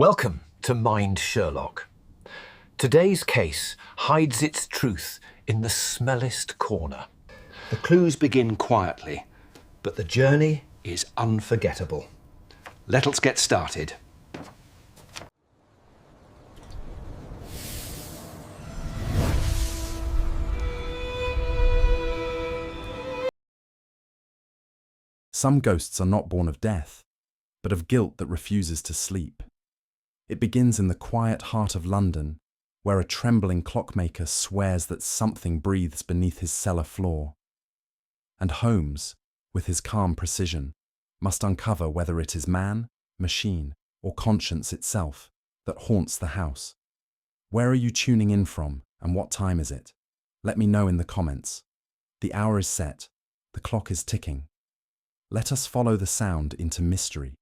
Welcome to Mind Sherlock. Today's case hides its truth in the smellest corner. The clues begin quietly, but the journey is unforgettable. Let us get started. Some ghosts are not born of death, but of guilt that refuses to sleep. It begins in the quiet heart of London, where a trembling clockmaker swears that something breathes beneath his cellar floor. And Holmes, with his calm precision, must uncover whether it is man, machine, or conscience itself that haunts the house. Where are you tuning in from, and what time is it? Let me know in the comments. The hour is set, the clock is ticking. Let us follow the sound into mystery.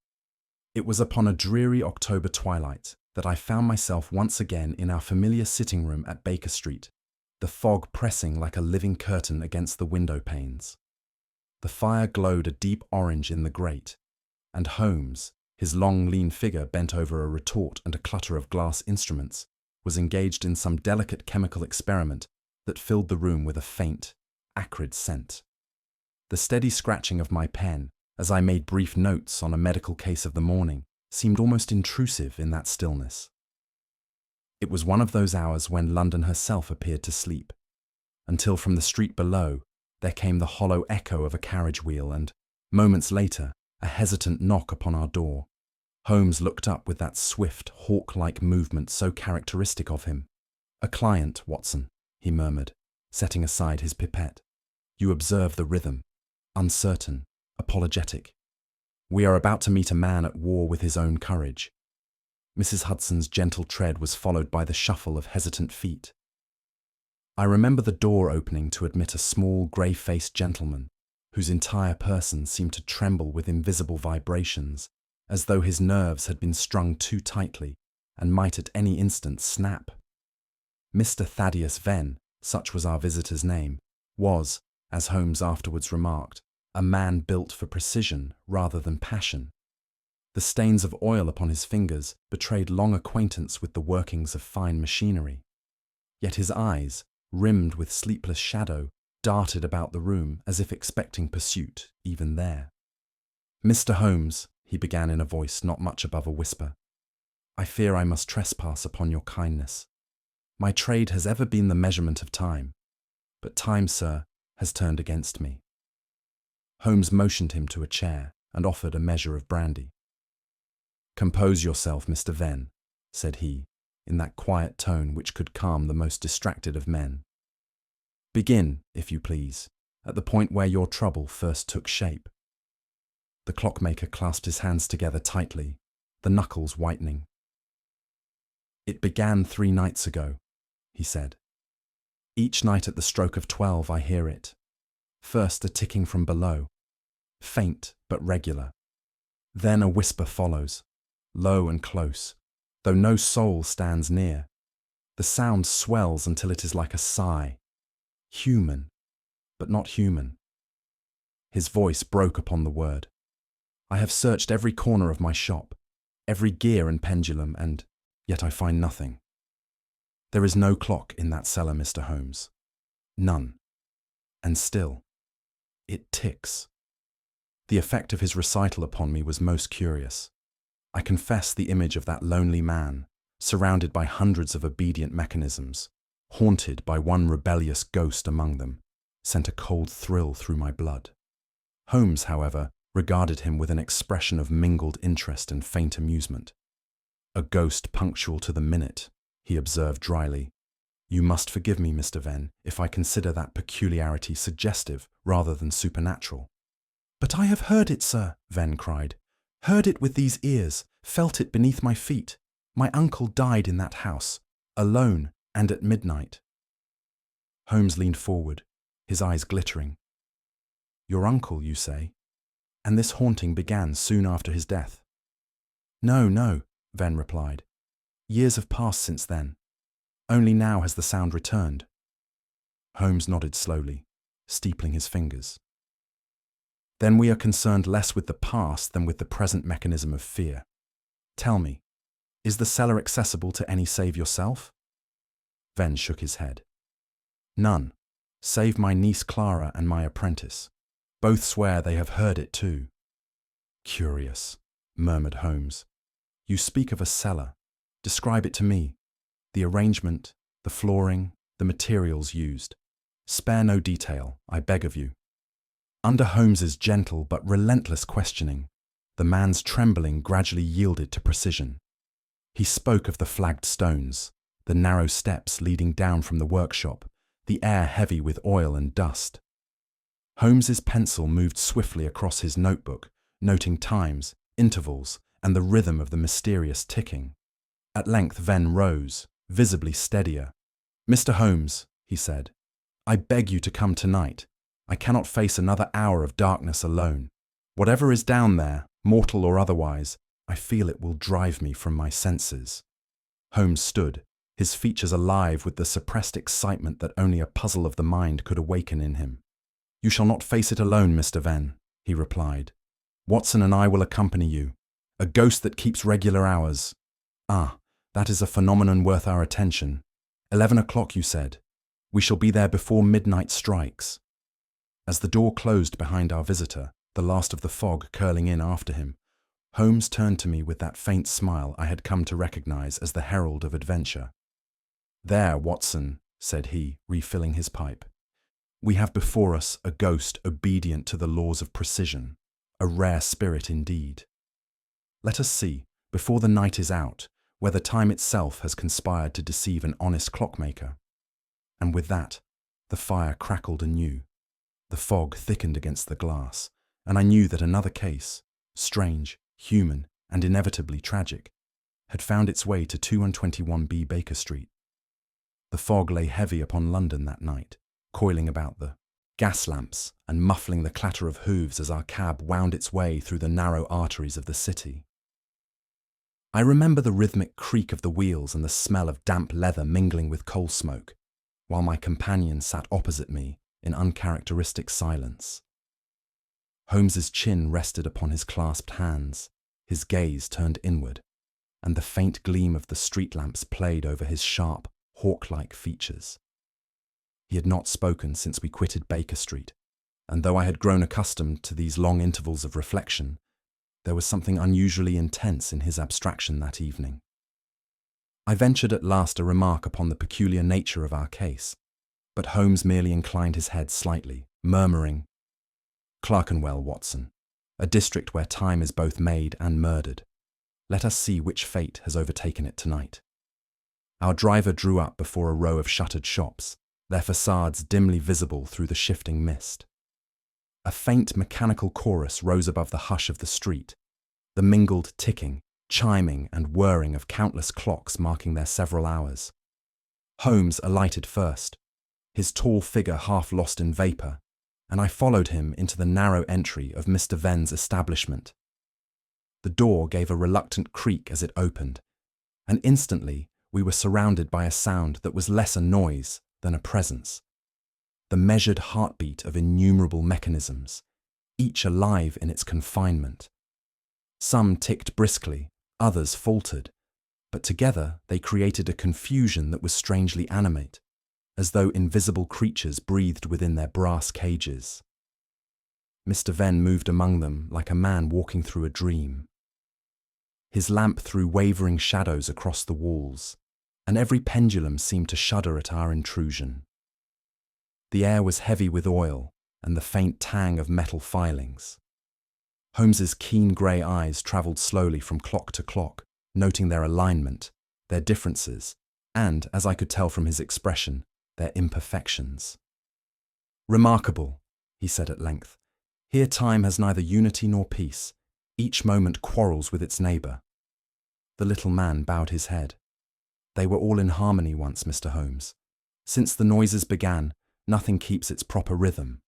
It was upon a dreary October twilight that I found myself once again in our familiar sitting room at Baker Street, the fog pressing like a living curtain against the window panes. The fire glowed a deep orange in the grate, and Holmes, his long, lean figure bent over a retort and a clutter of glass instruments, was engaged in some delicate chemical experiment that filled the room with a faint, acrid scent. The steady scratching of my pen, as I made brief notes on a medical case of the morning, seemed almost intrusive in that stillness. It was one of those hours when London herself appeared to sleep, until from the street below there came the hollow echo of a carriage wheel and, moments later, a hesitant knock upon our door. Holmes looked up with that swift, hawk-like movement so characteristic of him. "A client, Watson," he murmured, setting aside his pipette. "You observe the rhythm, uncertain, apologetic. We are about to meet a man at war with his own courage." Mrs. Hudson's gentle tread was followed by the shuffle of hesitant feet. I remember the door opening to admit a small, grey-faced gentleman, whose entire person seemed to tremble with invisible vibrations, as though his nerves had been strung too tightly and might at any instant snap. Mr. Thaddeus Venn, such was our visitor's name, was, as Holmes afterwards remarked, a man built for precision rather than passion. The stains of oil upon his fingers betrayed long acquaintance with the workings of fine machinery. Yet his eyes, rimmed with sleepless shadow, darted about the room as if expecting pursuit even there. "Mr. Holmes," he began in a voice not much above a whisper, "I fear I must trespass upon your kindness. My trade has ever been the measurement of time, but time, sir, has turned against me." Holmes motioned him to a chair and offered a measure of brandy. "Compose yourself, Mr. Venn," said he, in that quiet tone which could calm the most distracted of men. "Begin, if you please, at the point where your trouble first took shape." The clockmaker clasped his hands together tightly, the knuckles whitening. "It began 3 nights ago," he said. "Each night at the stroke of 12 I hear it. First a ticking from below, faint but regular. Then a whisper follows, low and close, though no soul stands near. The sound swells until it is like a sigh, human, but not human." His voice broke upon the word. "I have searched every corner of my shop, every gear and pendulum, and yet I find nothing. There is no clock in that cellar, Mr. Holmes. None. And still, it ticks." The effect of his recital upon me was most curious. I confess the image of that lonely man, surrounded by hundreds of obedient mechanisms, haunted by one rebellious ghost among them, sent a cold thrill through my blood. Holmes, however, regarded him with an expression of mingled interest and faint amusement. "A ghost punctual to the minute," he observed dryly. "You must forgive me, Mr. Venn, if I consider that peculiarity suggestive rather than supernatural." "But I have heard it, sir," Venn cried. "Heard it with these ears, felt it beneath my feet. My uncle died in that house, alone and at midnight." Holmes leaned forward, his eyes glittering. "Your uncle, you say? And this haunting began soon after his death?" "No, no," Venn replied. "Years have passed since then. Only now has the sound returned." Holmes nodded slowly, steepling his fingers. "Then we are concerned less with the past than with the present mechanism of fear. Tell me, Is the cellar accessible to any save yourself? Venn shook his head. None, save my niece Clara and my apprentice. Both swear they have heard it too. Curious, murmured Holmes. You speak of a cellar. Describe it to me. The arrangement, the flooring, the materials used. Spare no detail, I beg of you. Under Holmes's gentle but relentless questioning, the man's trembling gradually yielded to precision. He spoke of the flagged stones, the narrow steps leading down from the workshop, the air heavy with oil and dust. Holmes's pencil moved swiftly across his notebook, noting times, intervals, and the rhythm of the mysterious ticking. At length Venn rose, visibly steadier. Mr. Holmes, he said, I beg you to come tonight. I cannot face another hour of darkness alone. Whatever is down there, mortal or otherwise, I feel it will drive me from my senses. Holmes stood, his features alive with the suppressed excitement that only a puzzle of the mind could awaken in him. You shall not face it alone, Mr. Venn, he replied. Watson and I will accompany you. A ghost that keeps regular hours. Ah, that is a phenomenon worth our attention. 11 o'clock, you said. We shall be there before midnight strikes. As the door closed behind our visitor, the last of the fog curling in after him, Holmes turned to me with that faint smile I had come to recognize as the herald of adventure. There, Watson, said he, refilling his pipe. We have before us a ghost obedient to the laws of precision, a rare spirit indeed. Let us see, before the night is out, whether time itself has conspired to deceive an honest clockmaker. And with that, the fire crackled anew. The fog thickened against the glass, and I knew that another case, strange, human, and inevitably tragic, had found its way to 221B Baker Street. The fog lay heavy upon London that night, coiling about the gas lamps and muffling the clatter of hooves as our cab wound its way through the narrow arteries of the city. I remember the rhythmic creak of the wheels and the smell of damp leather mingling with coal smoke, while my companion sat opposite me in uncharacteristic silence. Holmes's chin rested upon his clasped hands, his gaze turned inward, and the faint gleam of the street lamps played over his sharp, hawk-like features. He had not spoken since we quitted Baker Street, and though I had grown accustomed to these long intervals of reflection, there was something unusually intense in his abstraction that evening. I ventured at last a remark upon the peculiar nature of our case, but Holmes merely inclined his head slightly, murmuring, Clerkenwell, Watson, a district where time is both made and murdered. Let us see which fate has overtaken it tonight. Our driver drew up before a row of shuttered shops, their facades dimly visible through the shifting mist. A faint mechanical chorus rose above the hush of the street, the mingled ticking, chiming and whirring of countless clocks marking their several hours. Holmes alighted first, his tall figure half lost in vapour, and I followed him into the narrow entry of Mr. Venn's establishment. The door gave a reluctant creak as it opened, and instantly we were surrounded by a sound that was less a noise than a presence. The measured heartbeat of innumerable mechanisms, each alive in its confinement. Some ticked briskly, others faltered, but together they created a confusion that was strangely animate, as though invisible creatures breathed within their brass cages. Mr. Venn moved among them like a man walking through a dream. His lamp threw wavering shadows across the walls, and every pendulum seemed to shudder at our intrusion. The air was heavy with oil and the faint tang of metal filings. Holmes's keen grey eyes travelled slowly from clock to clock, noting their alignment, their differences, and, as I could tell from his expression, their imperfections. Remarkable, he said at length. Here time has neither unity nor peace. Each moment quarrels with its neighbour. The little man bowed his head. They were all in harmony once, Mr. Holmes. Since the noises began, nothing keeps its proper rhythm.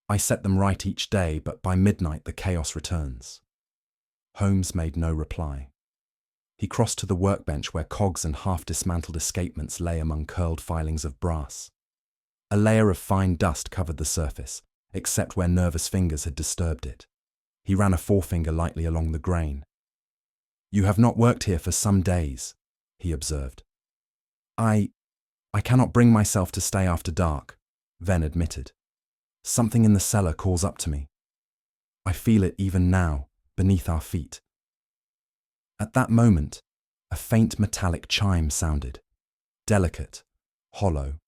I set them right each day, but by midnight the chaos returns. Holmes made no reply. He crossed to the workbench where cogs and half-dismantled escapements lay among curled filings of brass. A layer of fine dust covered the surface, except where nervous fingers had disturbed it. He ran a forefinger lightly along the grain. You have not worked here for some days, he observed. I cannot bring myself to stay after dark, Venn admitted. Something in the cellar calls up to me. I feel it even now, beneath our feet. At that moment, a faint metallic chime sounded, delicate, hollow,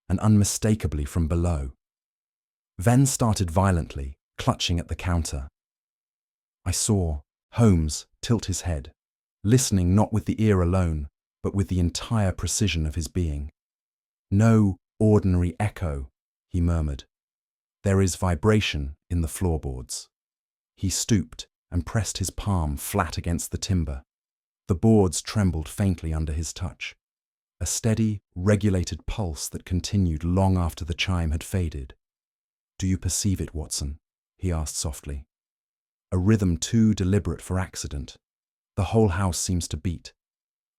and unmistakably from below. Venn started violently, clutching at the counter. I saw Holmes tilt his head, listening not with the ear alone, but with the entire precision of his being. No ordinary echo, he murmured. There is vibration in the floorboards. He stooped and pressed his palm flat against the timber. The boards trembled faintly under his touch. A steady, regulated pulse that continued long after the chime had faded. Do you perceive it, Watson? He asked softly. A rhythm too deliberate for accident. The whole house seems to beat,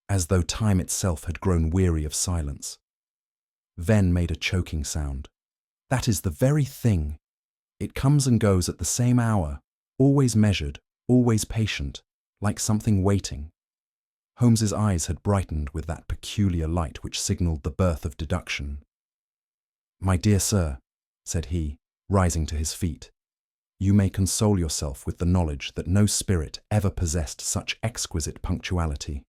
as though time itself had grown weary of silence. Venn made a choking sound. That is the very thing. It comes and goes at the same hour, always measured, always patient, like something waiting. Holmes's eyes had brightened with that peculiar light which signalled the birth of deduction. My dear sir, said he, rising to his feet, you may console yourself with the knowledge that no spirit ever possessed such exquisite punctuality.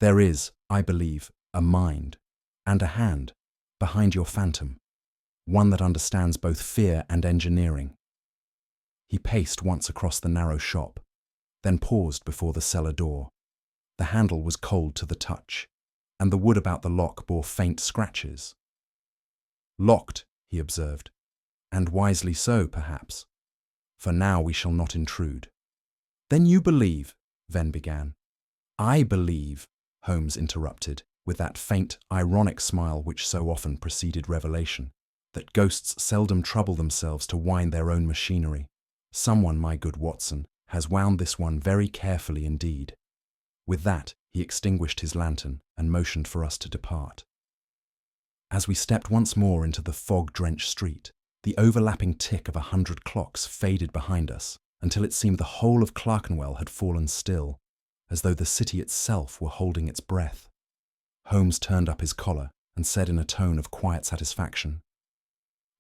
There is, I believe, a mind and a hand behind your phantom, one that understands both fear and engineering. He paced once across the narrow shop, then paused before the cellar door. The handle was cold to the touch, and the wood about the lock bore faint scratches. Locked, he observed, and wisely so, perhaps, for now we shall not intrude. Then you believe, Venn began. I believe, Holmes interrupted, with that faint, ironic smile which so often preceded revelation, that ghosts seldom trouble themselves to wind their own machinery. Someone, my good Watson, has wound this one very carefully indeed. With that, he extinguished his lantern and motioned for us to depart. As we stepped once more into the fog-drenched street, the overlapping tick of 100 clocks faded behind us until it seemed the whole of Clerkenwell had fallen still, as though the city itself were holding its breath. Holmes turned up his collar and said in a tone of quiet satisfaction,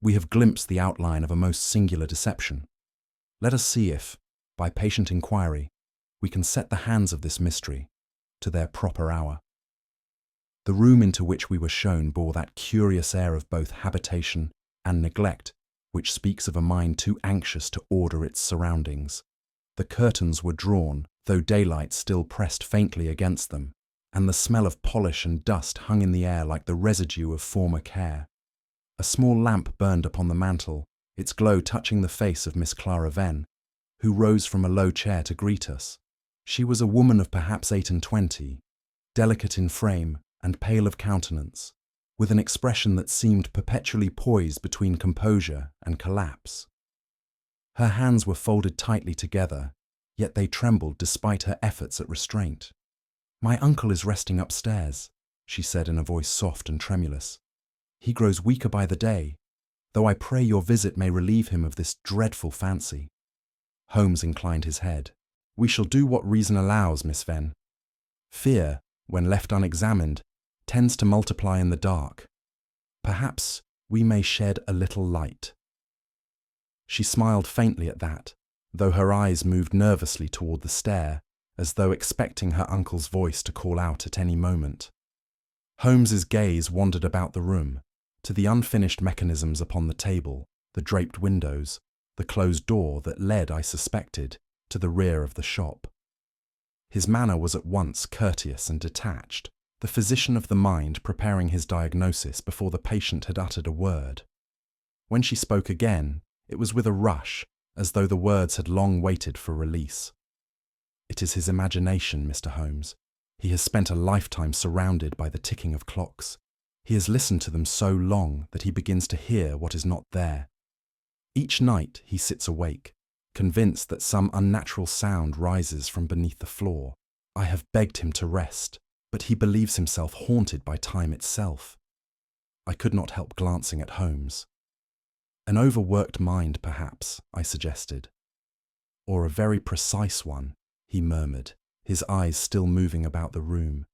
We have glimpsed the outline of a most singular deception. Let us see if, by patient inquiry, we can set the hands of this mystery to their proper hour. The room into which we were shown bore that curious air of both habitation and neglect which speaks of a mind too anxious to order its surroundings. The curtains were drawn, though daylight still pressed faintly against them, and the smell of polish and dust hung in the air like the residue of former care. A small lamp burned upon the mantel, its glow touching the face of Miss Clara Venn, who rose from a low chair to greet us. She was a woman of perhaps 28, delicate in frame and pale of countenance, with an expression that seemed perpetually poised between composure and collapse. Her hands were folded tightly together, yet they trembled despite her efforts at restraint. My uncle is resting upstairs, she said in a voice soft and tremulous. He grows weaker by the day, though I pray your visit may relieve him of this dreadful fancy. Holmes inclined his head. We shall do what reason allows, Miss Venn. Fear, when left unexamined, tends to multiply in the dark. Perhaps we may shed a little light. She smiled faintly at that, though her eyes moved nervously toward the stair, as though expecting her uncle's voice to call out at any moment. Holmes's gaze wandered about the room, to the unfinished mechanisms upon the table, the draped windows, the closed door that led, I suspected, to the rear of the shop. His manner was at once courteous and detached, the physician of the mind preparing his diagnosis before the patient had uttered a word. When she spoke again, it was with a rush, as though the words had long waited for release. It is his imagination, Mr. Holmes. He has spent a lifetime surrounded by the ticking of clocks. He has listened to them so long that he begins to hear what is not there. Each night he sits awake, convinced that some unnatural sound rises from beneath the floor. I have begged him to rest, but he believes himself haunted by time itself. I could not help glancing at Holmes. An overworked mind, perhaps, I suggested. Or a very precise one, he murmured, his eyes still moving about the room.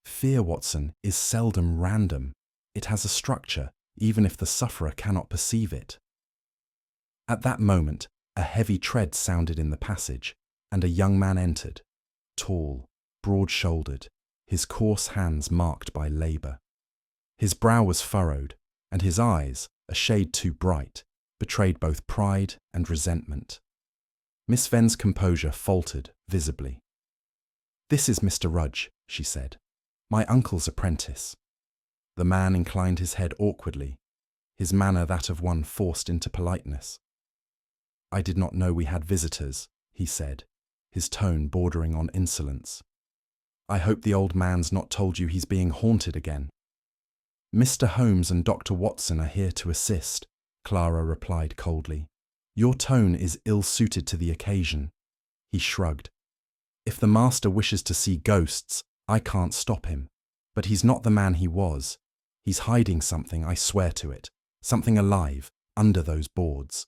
Fear, Watson, is seldom random. It has a structure, even if the sufferer cannot perceive it. At that moment, a heavy tread sounded in the passage, and a young man entered, tall, broad-shouldered, his coarse hands marked by labour. His brow was furrowed, and his eyes, a shade too bright, betrayed both pride and resentment. Miss Venn's composure faltered visibly. "This is Mr. Rudge," she said, "my uncle's apprentice." The man inclined his head awkwardly, his manner that of one forced into politeness. "I did not know we had visitors," he said, his tone bordering on insolence. "I hope the old man's not told you he's being haunted again." "Mr. Holmes and Dr. Watson are here to assist," Clara replied coldly. "Your tone is ill-suited to the occasion." He shrugged. "If the master wishes to see ghosts, I can't stop him. But he's not the man he was. He's hiding something, I swear to it. Something alive, under those boards."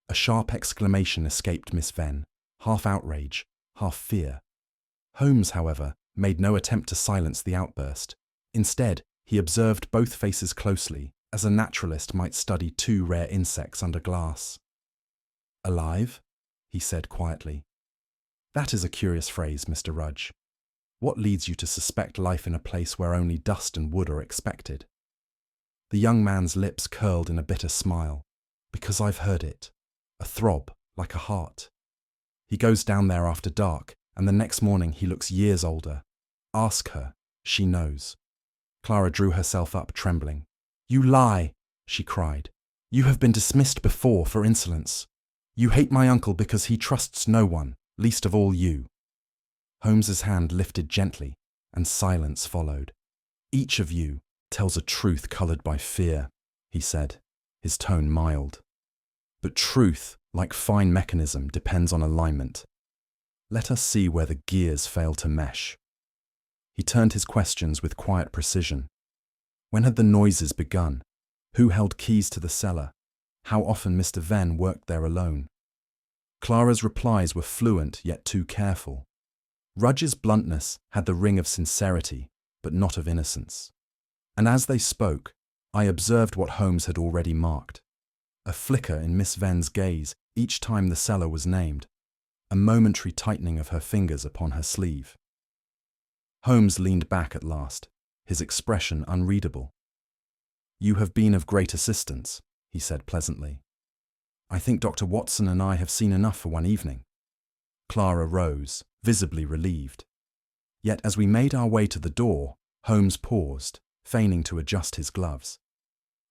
A sharp exclamation escaped Miss Venn, half outrage, half fear. Holmes, however, made no attempt to silence the outburst. Instead, he observed both faces closely, as a naturalist might study two rare insects under glass. "Alive?" he said quietly. "That is a curious phrase, Mr. Rudge. What leads you to suspect life in a place where only dust and wood are expected?" The young man's lips curled in a bitter smile. "Because I've heard it. A throb, like a heart. He goes down there after dark, and the next morning he looks years older. Ask her. She knows." Clara drew herself up, trembling. "You lie!" she cried. "You have been dismissed before for insolence. You hate my uncle because he trusts no one, least of all you." Holmes's hand lifted gently, and silence followed. "Each of you tells a truth coloured by fear," he said, his tone mild. "But truth, like fine mechanism, depends on alignment. Let us see where the gears fail to mesh." He turned his questions with quiet precision. When had the noises begun? Who held keys to the cellar? How often Mr. Venn worked there alone? Clara's replies were fluent yet too careful. Rudge's bluntness had the ring of sincerity, but not of innocence. And as they spoke, I observed what Holmes had already marked. A flicker in Miss Venn's gaze each time the cellar was named, a momentary tightening of her fingers upon her sleeve. Holmes leaned back at last, his expression unreadable. "You have been of great assistance," he said pleasantly. "I think Dr. Watson and I have seen enough for one evening." Clara rose, visibly relieved. Yet as we made our way to the door, Holmes paused, feigning to adjust his gloves.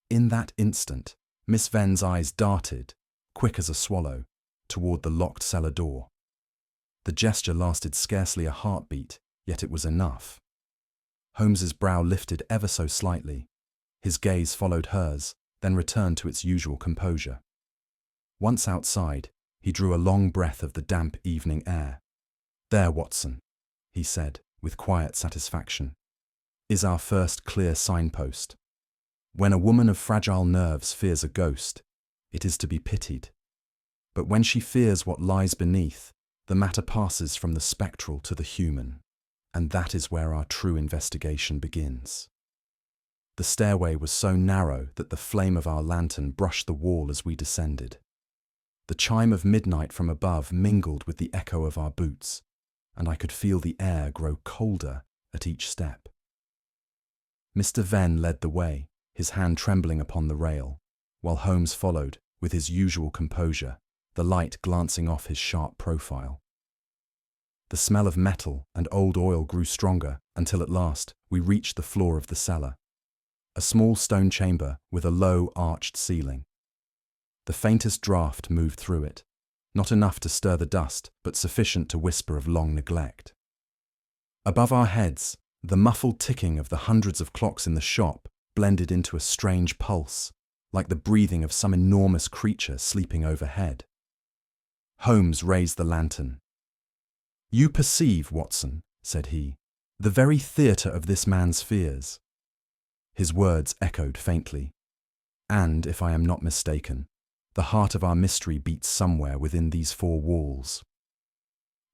In that instant, Miss Venn's eyes darted, quick as a swallow, toward the locked cellar door. The gesture lasted scarcely a heartbeat, yet it was enough. Holmes's brow lifted ever so slightly. His gaze followed hers, then returned to its usual composure. Once outside, he drew a long breath of the damp evening air. "There, Watson," he said, with quiet satisfaction, "is our first clear signpost. When a woman of fragile nerves fears a ghost, it is to be pitied. But when she fears what lies beneath, the matter passes from the spectral to the human, and that is where our true investigation begins." The stairway was so narrow that the flame of our lantern brushed the wall as we descended. The chime of midnight from above mingled with the echo of our boots, and I could feel the air grow colder at each step. Mr. Venn led the way, his hand trembling upon the rail, while Holmes followed, with his usual composure, the light glancing off his sharp profile. The smell of metal and old oil grew stronger until at last we reached the floor of the cellar, a small stone chamber with a low, arched ceiling. The faintest draught moved through it, not enough to stir the dust, but sufficient to whisper of long neglect. Above our heads, the muffled ticking of the hundreds of clocks in the shop blended into a strange pulse, like the breathing of some enormous creature sleeping overhead. Holmes raised the lantern. "You perceive, Watson," said he, "the very theatre of this man's fears." His words echoed faintly. "And, if I am not mistaken, the heart of our mystery beats somewhere within these four walls."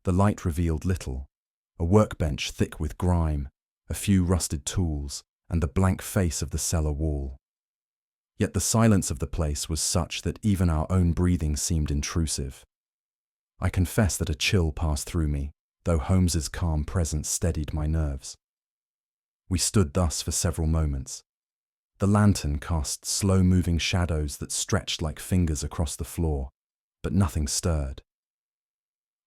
The light revealed little, a workbench thick with grime, a few rusted tools, and the blank face of the cellar wall. Yet the silence of the place was such that even our own breathing seemed intrusive. I confess that a chill passed through me, though Holmes's calm presence steadied my nerves. We stood thus for several moments. The lantern cast slow-moving shadows that stretched like fingers across the floor, but nothing stirred.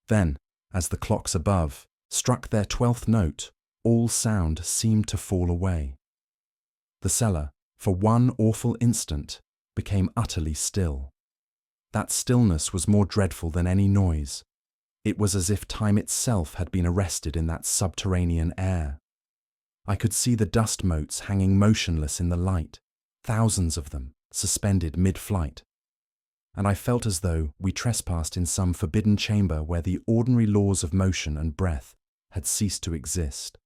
Then, as the clocks above struck their 12th note, all sound seemed to fall away. The cellar, for one awful instant, became utterly still. That stillness was more dreadful than any noise. It was as if time itself had been arrested in that subterranean air. I could see the dust motes hanging motionless in the light, thousands of them, suspended mid-flight. And I felt as though we trespassed in some forbidden chamber where the ordinary laws of motion and breath had ceased to exist.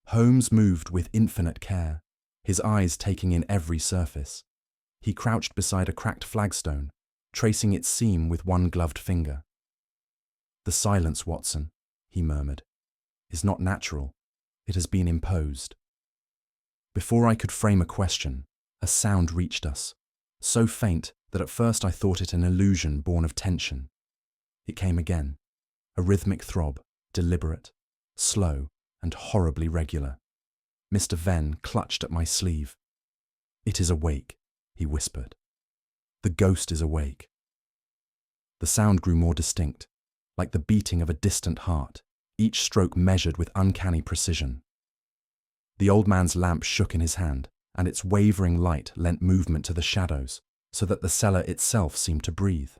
Holmes moved with infinite care, his eyes taking in every surface. He crouched beside a cracked flagstone, tracing its seam with one gloved finger. "The silence, Watson," he murmured, "is not natural. It has been imposed." Before I could frame a question, a sound reached us, so faint that at first I thought it an illusion born of tension. It came again, a rhythmic throb, deliberate, slow, and horribly regular. Mr. Venn clutched at my sleeve. "It is awake," he whispered. "The ghost is awake." The sound grew more distinct, like the beating of a distant heart, each stroke measured with uncanny precision. The old man's lamp shook in his hand, and its wavering light lent movement to the shadows, so that the cellar itself seemed to breathe.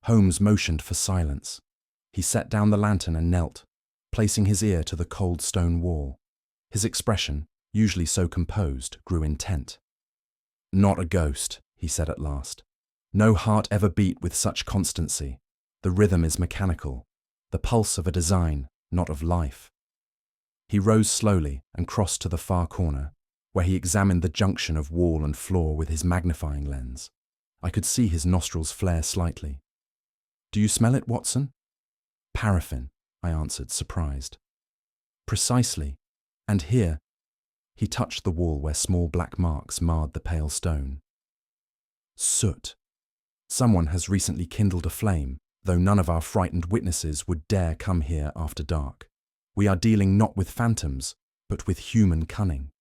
Holmes motioned for silence. He set down the lantern and knelt, placing his ear to the cold stone wall. His expression, usually so composed, grew intent. "Not a ghost," he said at last. "No heart ever beat with such constancy. The rhythm is mechanical, the pulse of a design, not of life." He rose slowly and crossed to the far corner, where he examined the junction of wall and floor with his magnifying lens. I could see his nostrils flare slightly. "Do you smell it, Watson?" "Paraffin," I answered, surprised. "Precisely. And here—" He touched the wall where small black marks marred the pale stone. "Soot. Someone has recently kindled a flame, though none of our frightened witnesses would dare come here after dark. We are dealing not with phantoms, but with human cunning."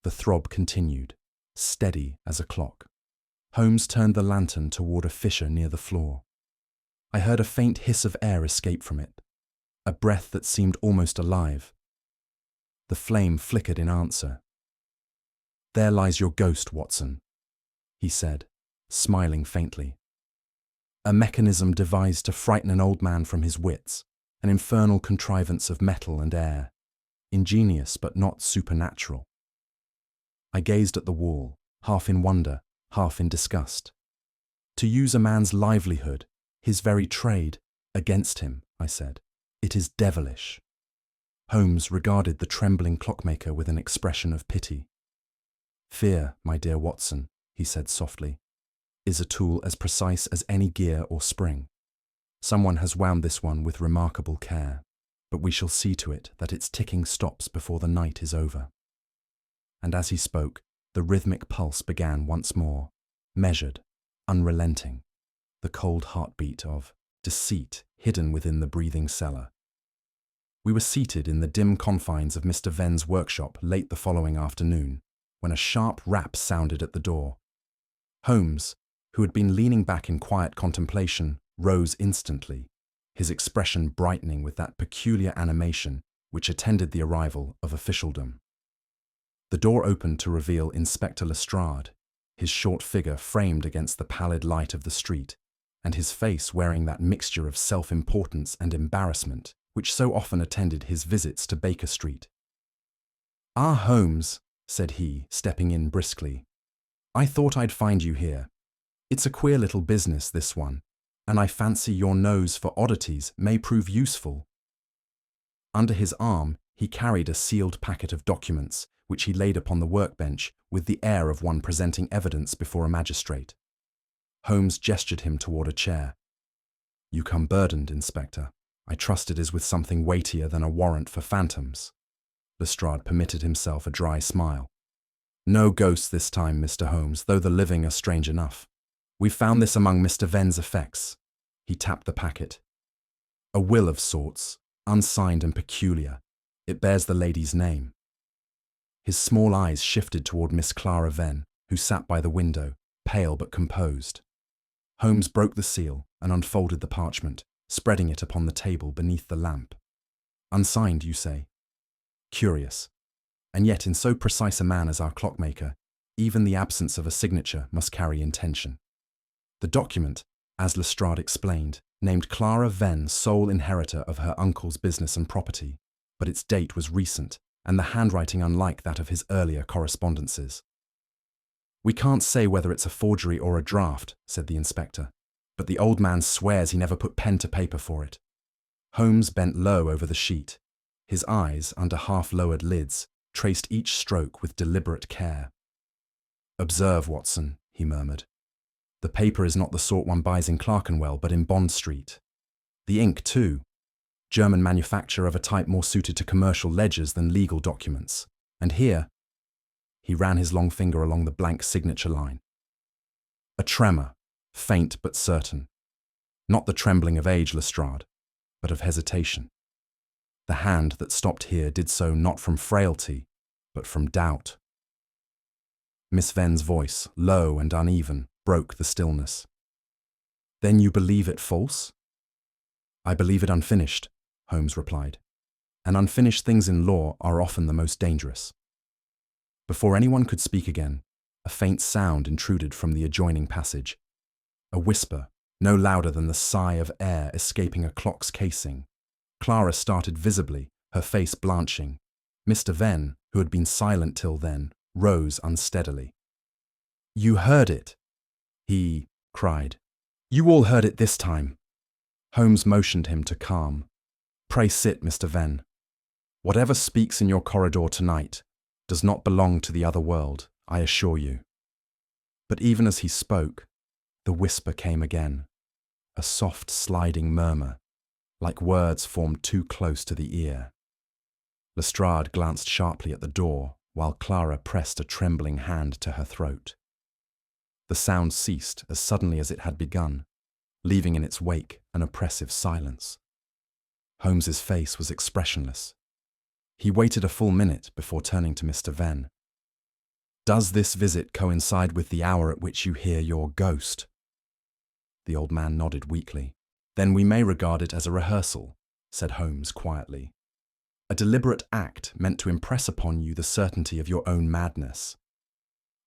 The throb continued, steady as a clock. Holmes turned the lantern toward a fissure near the floor. I heard a faint hiss of air escape from it, a breath that seemed almost alive. The flame flickered in answer. "There lies your ghost, Watson," he said, smiling faintly. "A mechanism devised to frighten an old man from his wits, an infernal contrivance of metal and air, ingenious but not supernatural." I gazed at the wall, half in wonder, half in disgust. "To use a man's livelihood, his very trade, against him," I said. "It is devilish." Holmes regarded the trembling clockmaker with an expression of pity. "Fear, my dear Watson," he said softly, "is a tool as precise as any gear or spring. Someone has wound this one with remarkable care, but we shall see to it that its ticking stops before the night is over." And as he spoke, the rhythmic pulse began once more, measured, unrelenting, the cold heartbeat of deceit hidden within the breathing cellar. We were seated in the dim confines of Mr. Venn's workshop late the following afternoon, when a sharp rap sounded at the door. Holmes, who had been leaning back in quiet contemplation, rose instantly, his expression brightening with that peculiar animation which attended the arrival of officialdom. The door opened to reveal Inspector Lestrade, his short figure framed against the pallid light of the street, and his face wearing that mixture of self-importance and embarrassment which so often attended his visits to Baker Street. "Ah, Holmes," said he, stepping in briskly. "I thought I'd find you here. It's a queer little business, this one, and I fancy your nose for oddities may prove useful." Under his arm, he carried a sealed packet of documents, which he laid upon the workbench with the air of one presenting evidence before a magistrate. Holmes gestured him toward a chair. "You come burdened, Inspector," I trust it is with something weightier than a warrant for phantoms. Lestrade permitted himself a dry smile. No ghosts this time, Mr. Holmes, though the living are strange enough. We found this among Mr. Venn's effects. He tapped the packet. A will of sorts, unsigned and peculiar. It bears the lady's name. His small eyes shifted toward Miss Clara Venn, who sat by the window, pale but composed. Holmes broke the seal and unfolded the parchment, spreading it upon the table beneath the lamp. Unsigned, you say? Curious. And yet in so precise a man as our clockmaker, even the absence of a signature must carry intention. The document, as Lestrade explained, named Clara Venn sole inheritor of her uncle's business and property, but its date was recent, and the handwriting unlike that of his earlier correspondences. We can't say whether it's a forgery or a draft, said the inspector, but the old man swears he never put pen to paper for it. Holmes bent low over the sheet. His eyes, under half-lowered lids, traced each stroke with deliberate care. Observe, Watson, he murmured. The paper is not the sort one buys in Clerkenwell, but in Bond Street. The ink, too. German manufacture of a type more suited to commercial ledgers than legal documents. And here, he ran his long finger along the blank signature line. A tremor, faint but certain. Not the trembling of age, Lestrade, but of hesitation. The hand that stopped here did so not from frailty, but from doubt. Miss Venn's voice, low and uneven, broke the stillness. Then you believe it false? I believe it unfinished, Holmes replied. And unfinished things in law are often the most dangerous. Before anyone could speak again, a faint sound intruded from the adjoining passage. A whisper, no louder than the sigh of air escaping a clock's casing. Clara started visibly, her face blanching. Mr. Venn, who had been silent till then, rose unsteadily. You heard it, he cried. You all heard it this time. Holmes motioned him to calm. Pray sit, Mr. Venn. Whatever speaks in your corridor tonight does not belong to the other world, I assure you. But even as he spoke, the whisper came again, a soft sliding murmur, like words formed too close to the ear. Lestrade glanced sharply at the door, while Clara pressed a trembling hand to her throat. The sound ceased as suddenly as it had begun, leaving in its wake an oppressive silence. Holmes's face was expressionless. He waited a full minute before turning to Mr. Venn. Does this visit coincide with the hour at which you hear your ghost? The old man nodded weakly. Then we may regard it as a rehearsal, said Holmes quietly. A deliberate act meant to impress upon you the certainty of your own madness.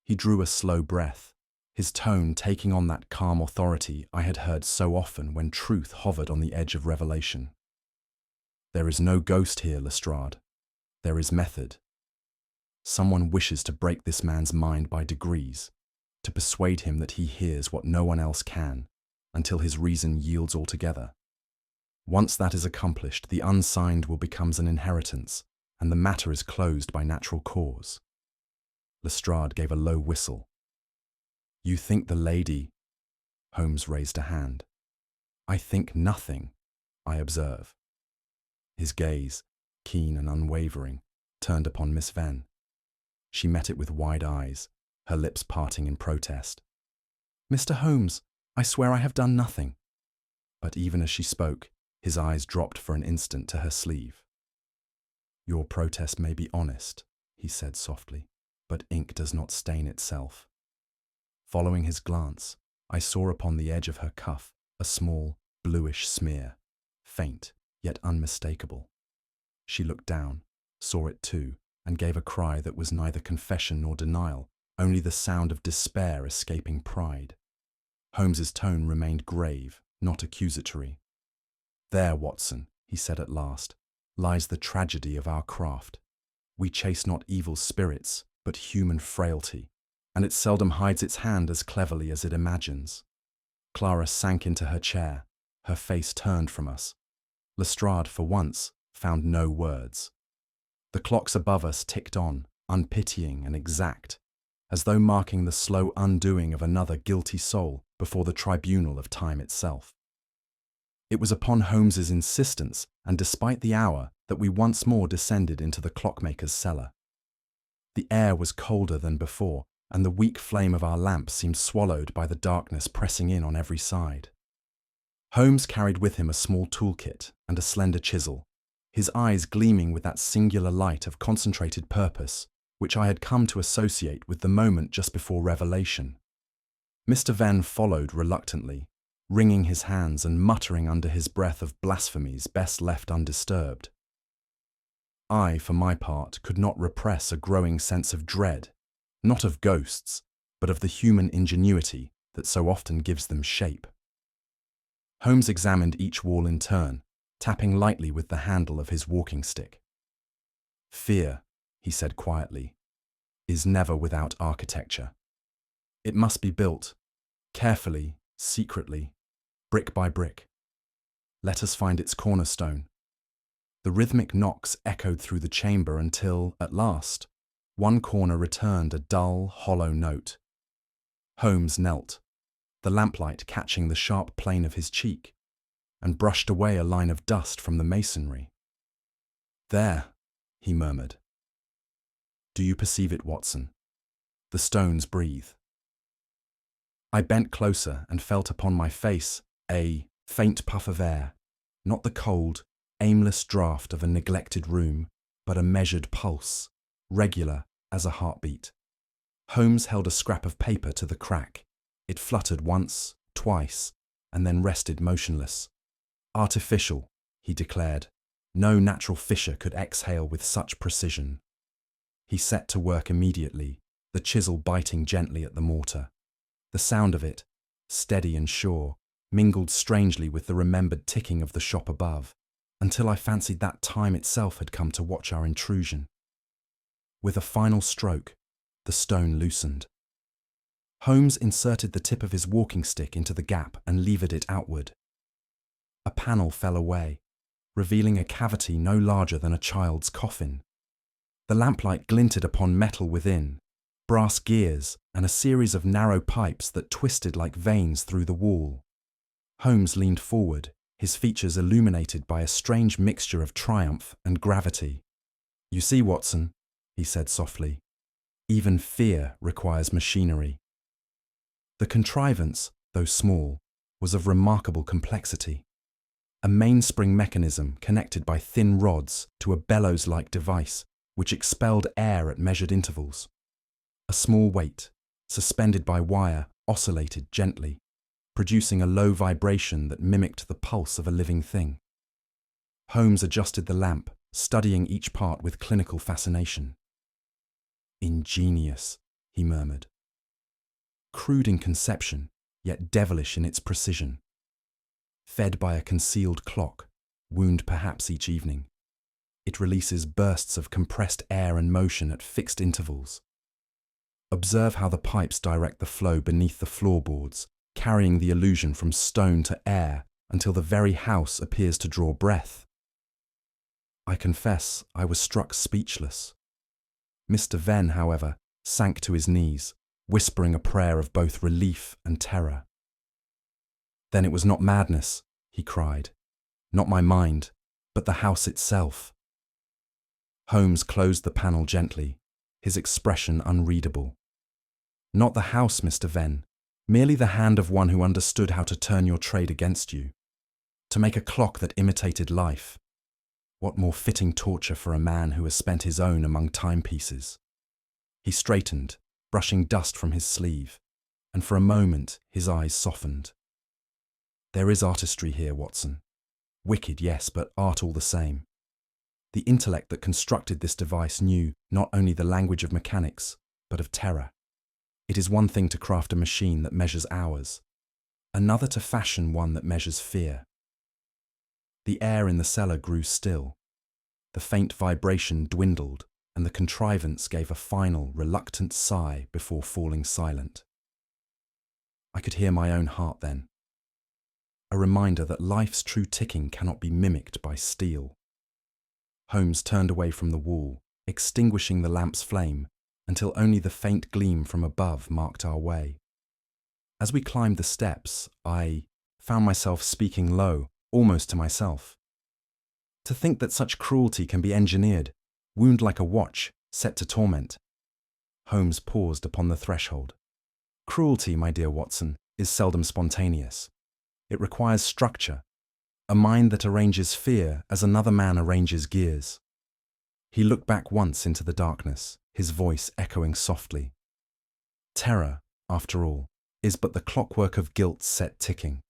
He drew a slow breath, his tone taking on that calm authority I had heard so often when truth hovered on the edge of revelation. There is no ghost here, Lestrade. There is method. Someone wishes to break this man's mind by degrees, to persuade him that he hears what no one else can, until his reason yields altogether. Once that is accomplished, the unsigned will become an inheritance, and the matter is closed by natural cause. Lestrade gave a low whistle. You think the lady... Holmes raised a hand. I think nothing, I observe. His gaze, keen and unwavering, turned upon Miss Venn. She met it with wide eyes, her lips parting in protest. Mr. Holmes, I swear I have done nothing. But even as she spoke, his eyes dropped for an instant to her sleeve. Your protest may be honest, he said softly, but ink does not stain itself. Following his glance, I saw upon the edge of her cuff a small, bluish smear, faint, yet unmistakable. She looked down, saw it too, and gave a cry that was neither confession nor denial, only the sound of despair escaping pride. Holmes's tone remained grave, not accusatory. There, Watson, he said at last, lies the tragedy of our craft. We chase not evil spirits, but human frailty, and it seldom hides its hand as cleverly as it imagines. Clara sank into her chair, her face turned from us. Lestrade, for once, found no words. The clocks above us ticked on, unpitying and exact, as though marking the slow undoing of another guilty soul before the tribunal of time itself. It was upon Holmes's insistence, and despite the hour, that we once more descended into the clockmaker's cellar. The air was colder than before, and the weak flame of our lamp seemed swallowed by the darkness pressing in on every side. Holmes carried with him a small toolkit and a slender chisel, his eyes gleaming with that singular light of concentrated purpose which I had come to associate with the moment just before revelation. Mr. Venn followed reluctantly, wringing his hands and muttering under his breath of blasphemies best left undisturbed. I, for my part, could not repress a growing sense of dread, not of ghosts, but of the human ingenuity that so often gives them shape. Holmes examined each wall in turn, tapping lightly with the handle of his walking stick. "Fear," he said quietly, "is never without architecture. It must be built, carefully, secretly, brick by brick. Let us find its cornerstone." The rhythmic knocks echoed through the chamber until, at last, one corner returned a dull, hollow note. Holmes knelt, the lamplight catching the sharp plane of his cheek, and brushed away a line of dust from the masonry. "There," he murmured. "Do you perceive it, Watson? The stones breathe." I bent closer and felt upon my face a faint puff of air, not the cold, aimless draught of a neglected room, but a measured pulse, regular as a heartbeat. Holmes held a scrap of paper to the crack. It fluttered once, twice, and then rested motionless. "Artificial," he declared. "No natural fissure could exhale with such precision." He set to work immediately, the chisel biting gently at the mortar. The sound of it, steady and sure, mingled strangely with the remembered ticking of the shop above, until I fancied that time itself had come to watch our intrusion. With a final stroke, the stone loosened. Holmes inserted the tip of his walking stick into the gap and levered it outward. A panel fell away, revealing a cavity no larger than a child's coffin. The lamplight glinted upon metal within, brass gears, and a series of narrow pipes that twisted like veins through the wall. Holmes leaned forward, his features illuminated by a strange mixture of triumph and gravity. "You see, Watson," he said softly, "even fear requires machinery." The contrivance, though small, was of remarkable complexity. A mainspring mechanism connected by thin rods to a bellows-like device which expelled air at measured intervals. A small weight, suspended by wire, oscillated gently, producing a low vibration that mimicked the pulse of a living thing. Holmes adjusted the lamp, studying each part with clinical fascination. "Ingenious," he murmured. "Crude in conception, yet devilish in its precision. Fed by a concealed clock, wound perhaps each evening, it releases bursts of compressed air and motion at fixed intervals. Observe how the pipes direct the flow beneath the floorboards, carrying the illusion from stone to air until the very house appears to draw breath." I confess I was struck speechless. Mr. Venn, however, sank to his knees, whispering a prayer of both relief and terror. "Then it was not madness," he cried. "Not my mind, but the house itself." Holmes closed the panel gently, his expression unreadable. "Not the house, Mr. Venn, merely the hand of one who understood how to turn your trade against you, to make a clock that imitated life. What more fitting torture for a man who has spent his own among timepieces?" He straightened, brushing dust from his sleeve, and for a moment his eyes softened. "There is artistry here, Watson. Wicked, yes, but art all the same. The intellect that constructed this device knew not only the language of mechanics, but of terror. It is one thing to craft a machine that measures hours, another to fashion one that measures fear." The air in the cellar grew still. The faint vibration dwindled, and the contrivance gave a final, reluctant sigh before falling silent. I could hear my own heart then. A reminder that life's true ticking cannot be mimicked by steel. Holmes turned away from the wall, extinguishing the lamp's flame, until only the faint gleam from above marked our way. As we climbed the steps, I found myself speaking low, almost to myself. To think that such cruelty can be engineered, wound like a watch, set to torment. Holmes paused upon the threshold. Cruelty, my dear Watson, is seldom spontaneous. It requires structure, a mind that arranges fear as another man arranges gears. He looked back once into the darkness, his voice echoing softly. Terror, after all, is but the clockwork of guilt set ticking.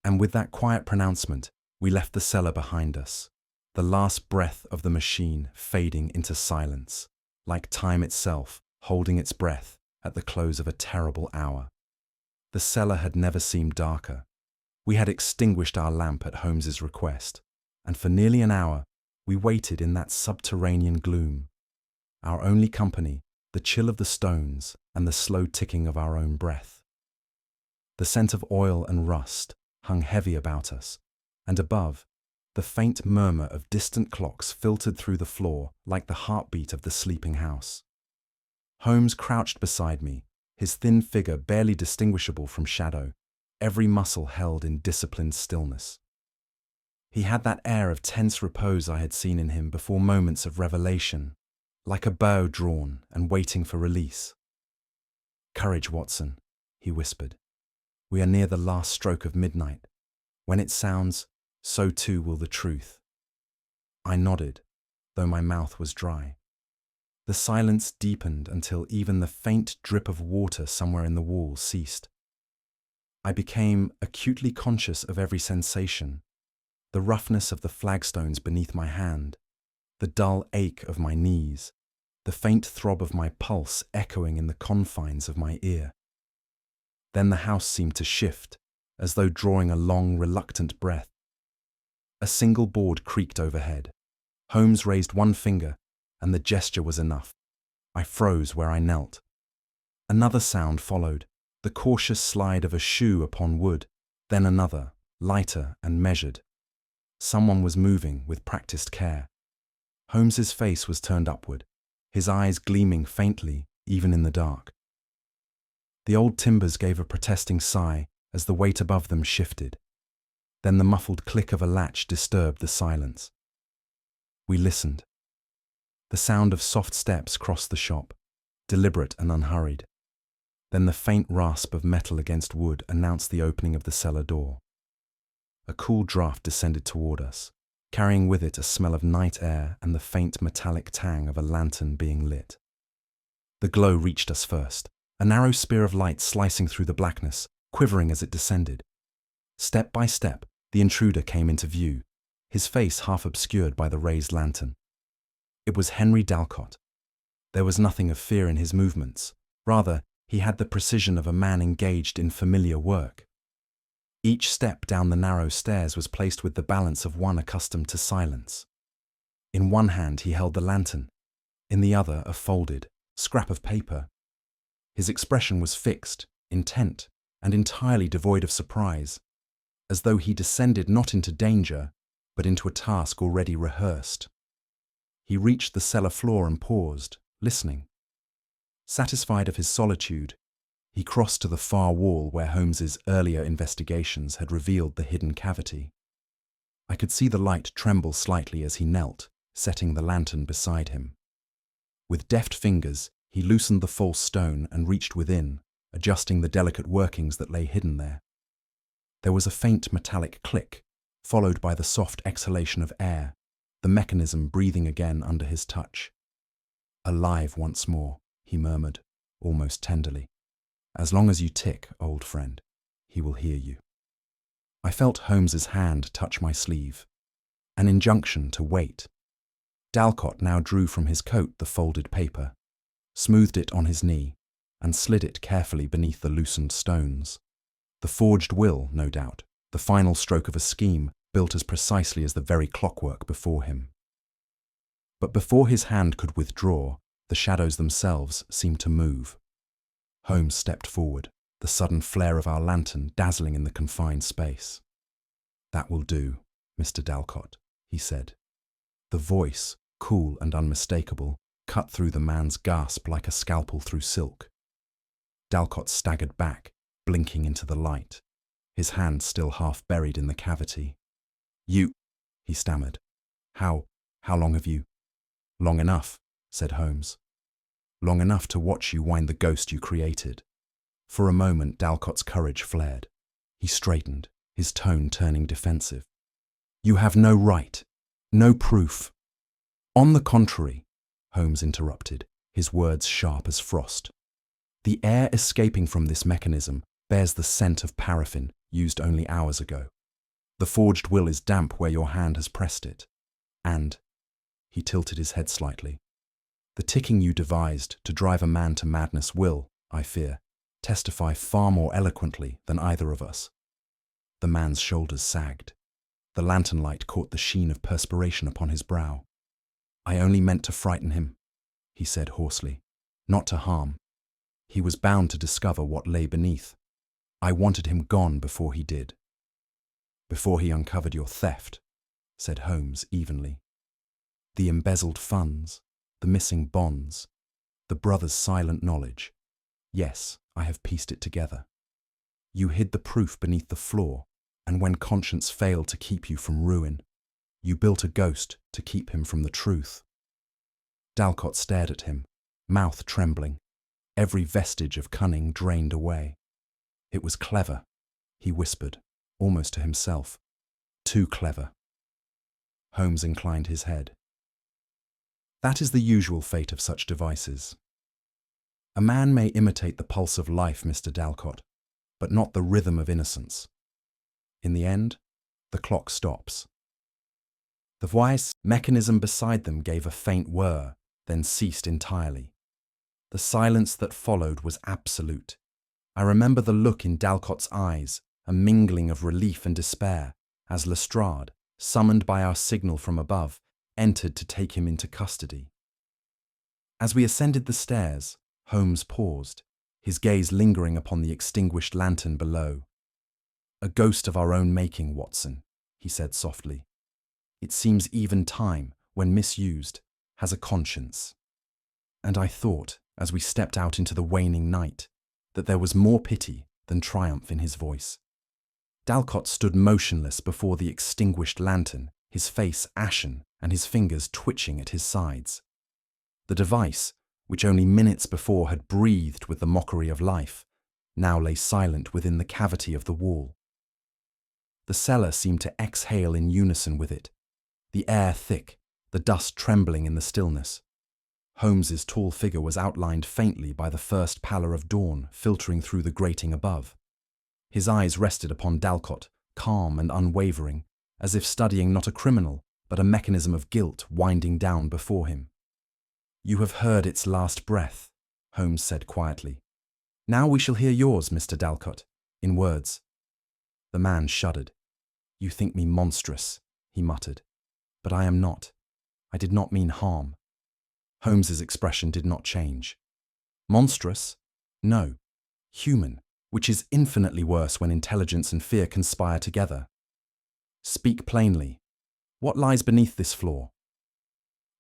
And with that quiet pronouncement, we left the cellar behind us, the last breath of the machine fading into silence, like time itself holding its breath at the close of a terrible hour. The cellar had never seemed darker. We had extinguished our lamp at Holmes's request, and for nearly an hour we waited in that subterranean gloom. Our only company, the chill of the stones and the slow ticking of our own breath. The scent of oil and rust hung heavy about us, and above, the faint murmur of distant clocks filtered through the floor like the heartbeat of the sleeping house. Holmes crouched beside me, his thin figure barely distinguishable from shadow, every muscle held in disciplined stillness. He had that air of tense repose I had seen in him before moments of revelation, like a bow drawn and waiting for release. "Courage, Watson," he whispered. "We are near the last stroke of midnight. When it sounds, so too will the truth." I nodded, though my mouth was dry. The silence deepened until even the faint drip of water somewhere in the wall ceased. I became acutely conscious of every sensation, the roughness of the flagstones beneath my hand, the dull ache of my knees, the faint throb of my pulse echoing in the confines of my ear. Then the house seemed to shift, as though drawing a long, reluctant breath. A single board creaked overhead. Holmes raised one finger, and the gesture was enough. I froze where I knelt. Another sound followed, the cautious slide of a shoe upon wood, then another, lighter and measured. Someone was moving with practiced care. Holmes's face was turned upward, his eyes gleaming faintly, even in the dark. The old timbers gave a protesting sigh as the weight above them shifted. Then the muffled click of a latch disturbed the silence. We listened. The sound of soft steps crossed the shop, deliberate and unhurried. Then the faint rasp of metal against wood announced the opening of the cellar door. A cool draught descended toward us, carrying with it a smell of night air and the faint metallic tang of a lantern being lit. The glow reached us first, a narrow spear of light slicing through the blackness, quivering as it descended. Step by step, the intruder came into view, his face half obscured by the raised lantern. It was Henry Dalcott. There was nothing of fear in his movements. Rather, he had the precision of a man engaged in familiar work. Each step down the narrow stairs was placed with the balance of one accustomed to silence. In one hand he held the lantern, in the other a folded scrap of paper. His expression was fixed, intent, and entirely devoid of surprise, as though he descended not into danger, but into a task already rehearsed. He reached the cellar floor and paused, listening. Satisfied of his solitude, he crossed to the far wall where Holmes's earlier investigations had revealed the hidden cavity. I could see the light tremble slightly as he knelt, setting the lantern beside him. With deft fingers, he loosened the false stone and reached within, adjusting the delicate workings that lay hidden there. There was a faint metallic click, followed by the soft exhalation of air, the mechanism breathing again under his touch. "Alive once more," he murmured, almost tenderly. "As long as you tick, old friend, he will hear you." I felt Holmes's hand touch my sleeve, an injunction to wait. Dalcott now drew from his coat the folded paper, smoothed it on his knee, and slid it carefully beneath the loosened stones. The forged will, no doubt, the final stroke of a scheme built as precisely as the very clockwork before him. But before his hand could withdraw, the shadows themselves seemed to move. Holmes stepped forward, the sudden flare of our lantern dazzling in the confined space. "That will do, Mr. Dalcott," he said. The voice, cool and unmistakable, cut through the man's gasp like a scalpel through silk. Dalcott staggered back, blinking into the light. his hand still half buried in the cavity. "You," he stammered. How long have you?" "Long enough," said Holmes. "Long enough to watch you wind the ghost you created." For a moment, Dalcott's courage flared. He straightened, his tone turning defensive. "You have no right, no proof." "On the contrary," Holmes interrupted, his words sharp as frost. "The air escaping from this mechanism bears the scent of paraffin used only hours ago. The forged will is damp where your hand has pressed it. And," he tilted his head slightly, "the ticking you devised to drive a man to madness will, I fear, testify far more eloquently than either of us." The man's shoulders sagged. The lantern light caught the sheen of perspiration upon his brow. "I only meant to frighten him," he said hoarsely, "not to harm. He was bound to discover what lay beneath. I wanted him gone before he did." "Before he uncovered your theft," said Holmes evenly. "The embezzled funds, the missing bonds, the brother's silent knowledge. Yes, I have pieced it together. You hid the proof beneath the floor, and when conscience failed to keep you from ruin, you built a ghost to keep him from the truth." Dalcott stared at him, mouth trembling, every vestige of cunning drained away. "It was clever," he whispered, almost to himself. "Too clever." Holmes inclined his head. "That is the usual fate of such devices. A man may imitate the pulse of life, Mr. Dalcott, but not the rhythm of innocence. In the end, the clock stops." The voice mechanism beside them gave a faint whir, then ceased entirely. The silence that followed was absolute. I remember the look in Dalcott's eyes, a mingling of relief and despair, as Lestrade, summoned by our signal from above, entered to take him into custody. As we ascended the stairs, Holmes paused, his gaze lingering upon the extinguished lantern below. "A ghost of our own making, Watson," he said softly. "It seems even time, when misused, has a conscience." And I thought, as we stepped out into the waning night, that there was more pity than triumph in his voice. Dalcott stood motionless before the extinguished lantern, his face ashen and his fingers twitching at his sides. The device, which only minutes before had breathed with the mockery of life, now lay silent within the cavity of the wall. The cellar seemed to exhale in unison with it, the air thick, the dust trembling in the stillness. Holmes's tall figure was outlined faintly by the first pallor of dawn filtering through the grating above. His eyes rested upon Dalcott, calm and unwavering, as if studying not a criminal, but a mechanism of guilt winding down before him. "You have heard its last breath," Holmes said quietly. "Now we shall hear yours, Mr. Dalcott, in words." The man shuddered. "You think me monstrous," he muttered. "But I am not. I did not mean harm." Holmes's expression did not change. "Monstrous? No. Human, which is infinitely worse when intelligence and fear conspire together. Speak plainly. What lies beneath this floor?"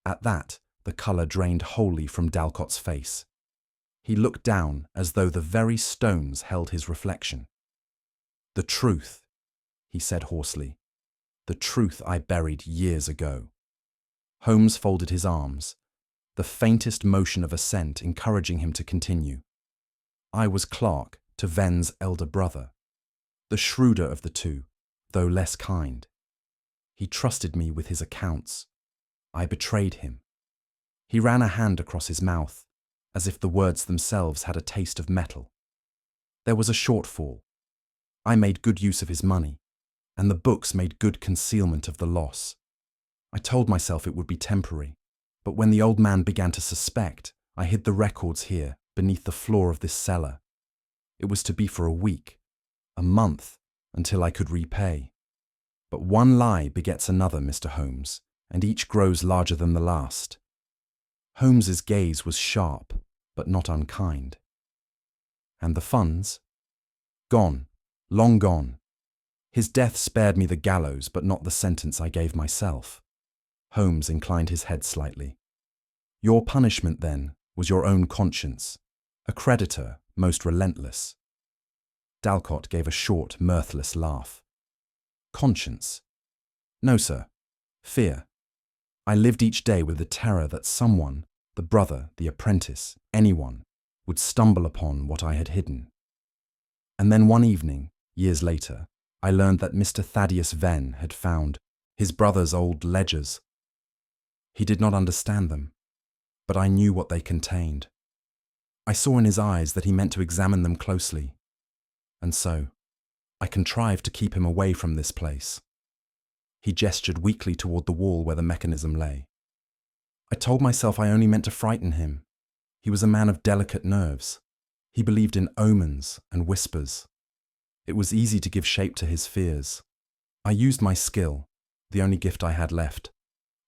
At that, the colour drained wholly from Dalcott's face. He looked down as though the very stones held his reflection. "The truth," he said hoarsely. "The truth I buried years ago." Holmes folded his arms, the faintest motion of assent encouraging him to continue. "I was clerk to Venn's elder brother, the shrewder of the two, though less kind. He trusted me with his accounts. I betrayed him." He ran a hand across his mouth, as if the words themselves had a taste of metal. "There was a shortfall. I made good use of his money, and the books made good concealment of the loss. I told myself it would be temporary, but when the old man began to suspect, I hid the records here, beneath the floor of this cellar. It was to be for a week, a month, until I could repay. But one lie begets another, Mr. Holmes, and each grows larger than the last." Holmes's gaze was sharp, but not unkind. "And the funds?" "Gone, long gone. His death spared me the gallows, but not the sentence I gave myself." Holmes inclined his head slightly. "Your punishment, then, was your own conscience, a creditor most relentless." Dalcott gave a short, mirthless laugh. Conscience? No, sir. Fear. I lived each day with the terror that someone, the brother, the apprentice, anyone, would stumble upon what I had hidden. And then one evening, years later, I learned that Mr. Thaddeus Venn had found his brother's old ledgers. He did not understand them, but I knew what they contained. I saw in his eyes that he meant to examine them closely, and so I contrived to keep him away from this place. He gestured weakly toward the wall where the mechanism lay. I told myself I only meant to frighten him. He was a man of delicate nerves. He believed in omens and whispers. It was easy to give shape to his fears. I used my skill, the only gift I had left,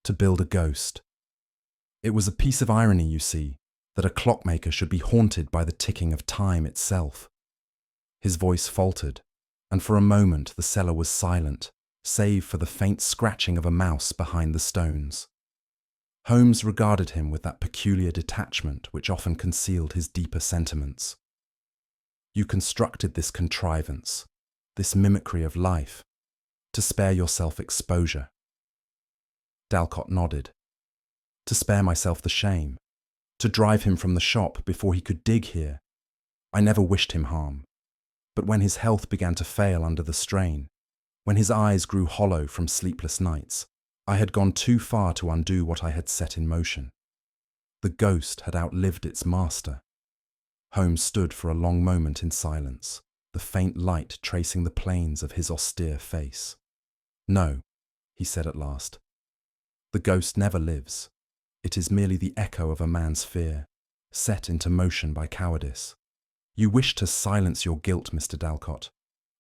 to build a ghost. It was a piece of irony, you see, that a clockmaker should be haunted by the ticking of time itself. His voice faltered, and for a moment the cellar was silent, save for the faint scratching of a mouse behind the stones. Holmes regarded him with that peculiar detachment which often concealed his deeper sentiments. You constructed this contrivance, this mimicry of life, to spare yourself exposure. Dalcott nodded. To spare myself the shame, to drive him from the shop before he could dig here. I never wished him harm. But when his health began to fail under the strain, when his eyes grew hollow from sleepless nights, I had gone too far to undo what I had set in motion. The ghost had outlived its master. Holmes stood for a long moment in silence, the faint light tracing the planes of his austere face. No, he said at last. The ghost never lives. It is merely the echo of a man's fear, set into motion by cowardice. You wished to silence your guilt, Mr. Dalcott,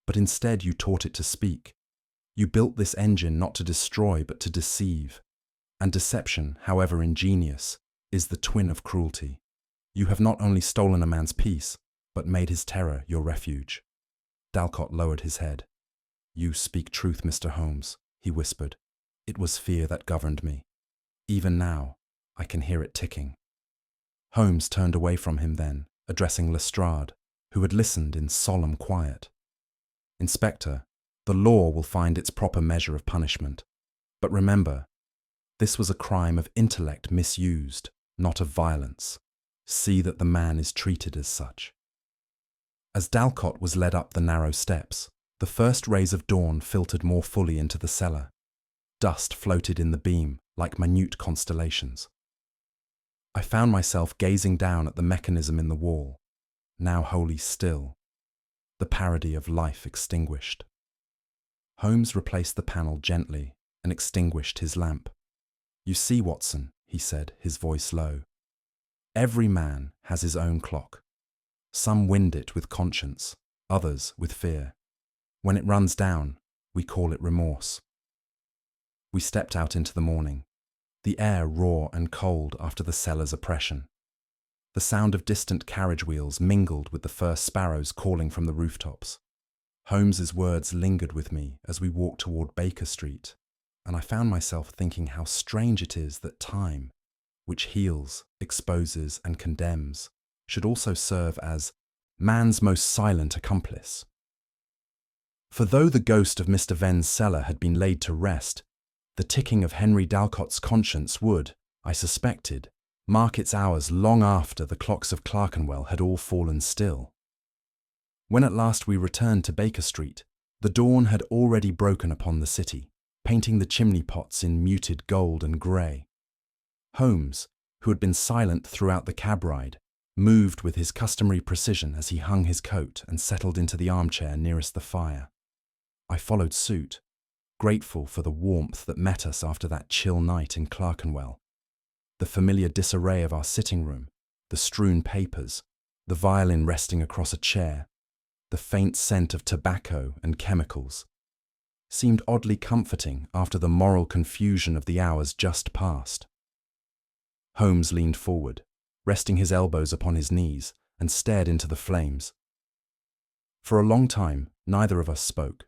but instead you taught it to speak. You built this engine not to destroy but to deceive. And deception, however ingenious, is the twin of cruelty. You have not only stolen a man's peace, but made his terror your refuge. Dalcott lowered his head. You speak truth, Mr. Holmes, he whispered. It was fear that governed me. Even now, I can hear it ticking. Holmes turned away from him then, addressing Lestrade, who had listened in solemn quiet. Inspector, the law will find its proper measure of punishment. But remember, this was a crime of intellect misused, not of violence. See that the man is treated as such. As Dalcott was led up the narrow steps, the first rays of dawn filtered more fully into the cellar. Dust floated in the beam like minute constellations. I found myself gazing down at the mechanism in the wall, now wholly still, the parody of life extinguished. Holmes replaced the panel gently and extinguished his lamp. You see, Watson, he said, his voice low. Every man has his own clock. Some wind it with conscience, others with fear. When it runs down, we call it remorse. We stepped out into the morning, the air raw and cold after the cellar's oppression. The sound of distant carriage wheels mingled with the first sparrows calling from the rooftops. Holmes's words lingered with me as we walked toward Baker Street, and I found myself thinking how strange it is that time, which heals, exposes, and condemns, should also serve as man's most silent accomplice. For though the ghost of Mr. Venn's cellar had been laid to rest, the ticking of Henry Dalcott's conscience would, I suspected, mark its hours long after the clocks of Clerkenwell had all fallen still. When at last we returned to Baker Street, the dawn had already broken upon the city, painting the chimney pots in muted gold and grey. Holmes, who had been silent throughout the cab ride, moved with his customary precision as he hung his coat and settled into the armchair nearest the fire. I followed suit, grateful for the warmth that met us after that chill night in Clerkenwell. The familiar disarray of our sitting room, the strewn papers, the violin resting across a chair, the faint scent of tobacco and chemicals, seemed oddly comforting after the moral confusion of the hours just past. Holmes leaned forward, resting his elbows upon his knees, and stared into the flames. For a long time, neither of us spoke.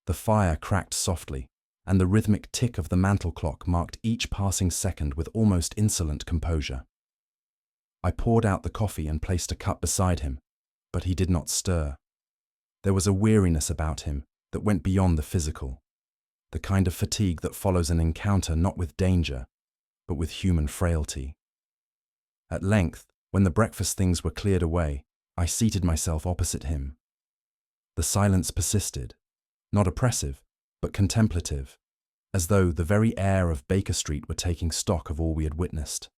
The fire cracked softly, and the rhythmic tick of the mantel clock marked each passing second with almost insolent composure. I poured out the coffee and placed a cup beside him, but he did not stir. There was a weariness about him that went beyond the physical, the kind of fatigue that follows an encounter not with danger, but with human frailty. At length, when the breakfast things were cleared away, I seated myself opposite him. The silence persisted, not oppressive, but contemplative, as though the very air of Baker Street were taking stock of all we had witnessed.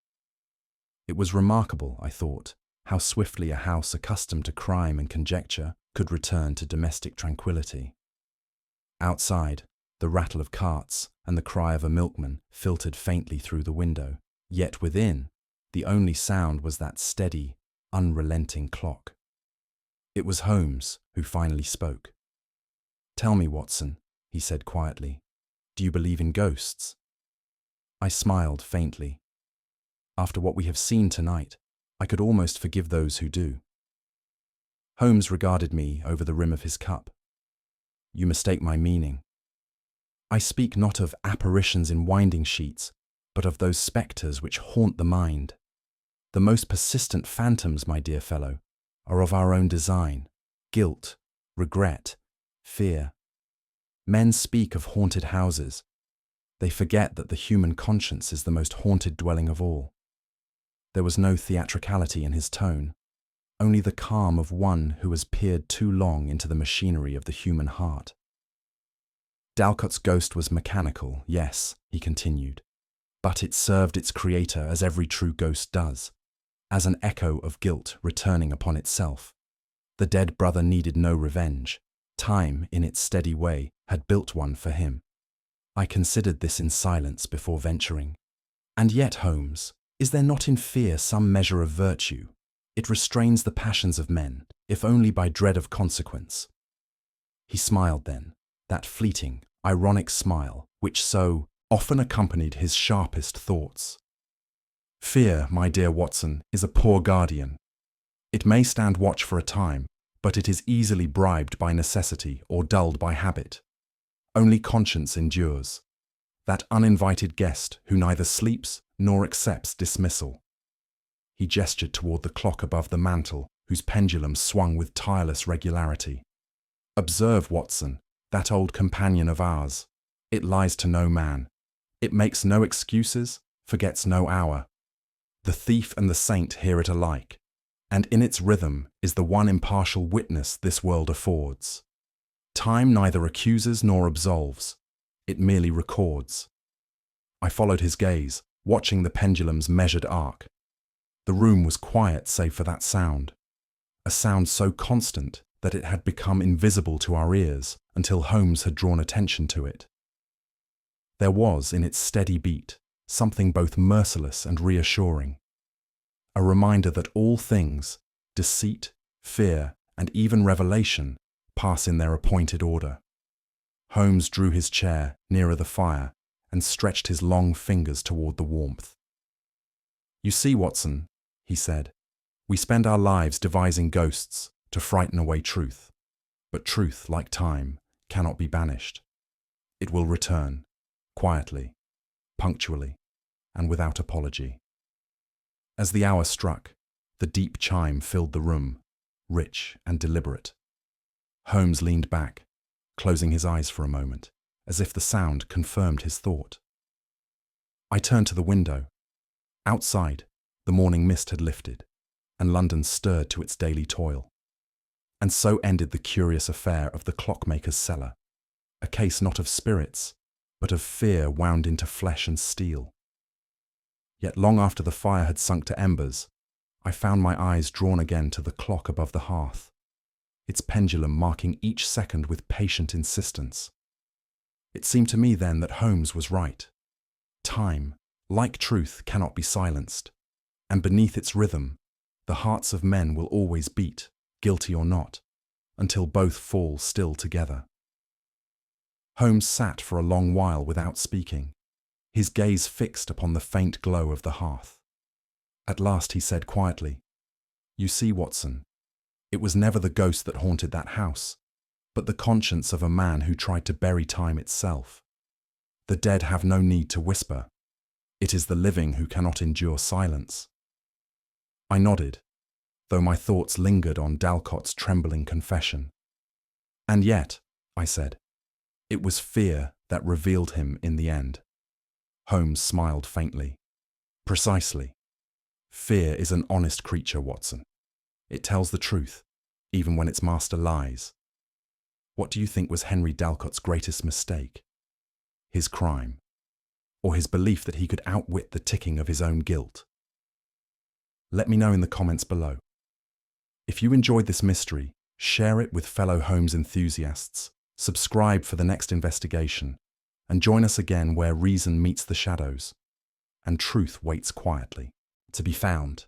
It was remarkable, I thought, how swiftly a house accustomed to crime and conjecture could return to domestic tranquility. Outside, the rattle of carts and the cry of a milkman filtered faintly through the window, yet within, the only sound was that steady, unrelenting clock. It was Holmes who finally spoke. "Tell me, Watson," he said quietly, "do you believe in ghosts?" I smiled faintly. After what we have seen tonight, I could almost forgive those who do. Holmes regarded me over the rim of his cup. "You mistake my meaning. I speak not of apparitions in winding sheets, but of those spectres which haunt the mind. The most persistent phantoms, my dear fellow, are of our own design, guilt, regret, fear. Men speak of haunted houses. They forget that the human conscience is the most haunted dwelling of all." There was no theatricality in his tone, only the calm of one who has peered too long into the machinery of the human heart. "Dalcott's ghost was mechanical, yes," he continued, "but it served its creator as every true ghost does, as an echo of guilt returning upon itself. The dead brother needed no revenge. Time, in its steady way, had built one for him. I considered this in silence before venturing. And yet, Holmes, is there not in fear some measure of virtue? It restrains the passions of men, if only by dread of consequence." He smiled then, that fleeting, ironic smile which so often accompanied his sharpest thoughts. "Fear, my dear Watson, is a poor guardian. It may stand watch for a time, but it is easily bribed by necessity or dulled by habit. Only conscience endures, that uninvited guest who neither sleeps nor accepts dismissal." He gestured toward the clock above the mantel, whose pendulum swung with tireless regularity. "Observe, Watson, that old companion of ours. It lies to no man. It makes no excuses, forgets no hour. The thief and the saint hear it alike, and in its rhythm is the one impartial witness this world affords. Time neither accuses nor absolves. It merely records." I followed his gaze, watching the pendulum's measured arc. The room was quiet save for that sound, a sound so constant that it had become invisible to our ears until Holmes had drawn attention to it. There was, in its steady beat, something both merciless and reassuring, a reminder that all things, deceit, fear, and even revelation, pass in their appointed order. Holmes drew his chair nearer the fire and stretched his long fingers toward the warmth. "You see, Watson," he said, "we spend our lives devising ghosts to frighten away truth. But truth, like time, cannot be banished. It will return, quietly, punctually, and without apology." As the hour struck, the deep chime filled the room, rich and deliberate. Holmes leaned back, closing his eyes for a moment, as if the sound confirmed his thought. I turned to the window. Outside, the morning mist had lifted, and London stirred to its daily toil. And so ended the curious affair of the Clockmaker's cellar, a case not of spirits, but of fear wound into flesh and steel. Yet long after the fire had sunk to embers, I found my eyes drawn again to the clock above the hearth, its pendulum marking each second with patient insistence. It seemed to me then that Holmes was right. Time, like truth, cannot be silenced, and beneath its rhythm, the hearts of men will always beat, guilty or not, until both fall still together. Holmes sat for a long while without speaking, his gaze fixed upon the faint glow of the hearth. At last he said quietly, "You see, Watson, it was never the ghost that haunted that house, but the conscience of a man who tried to bury time itself. The dead have no need to whisper. It is the living who cannot endure silence." I nodded. though my thoughts lingered on Dalcott's trembling confession. And yet, I said, it was fear that revealed him in the end. Holmes smiled faintly. Precisely. Fear is an honest creature, Watson. It tells the truth, even when its master lies. What do you think was Henry Dalcott's greatest mistake? His crime, or his belief that he could outwit the ticking of his own guilt? Let me know in the comments below. If you enjoyed this mystery, share it with fellow Holmes enthusiasts, subscribe for the next investigation, and join us again where reason meets the shadows, and truth waits quietly to be found.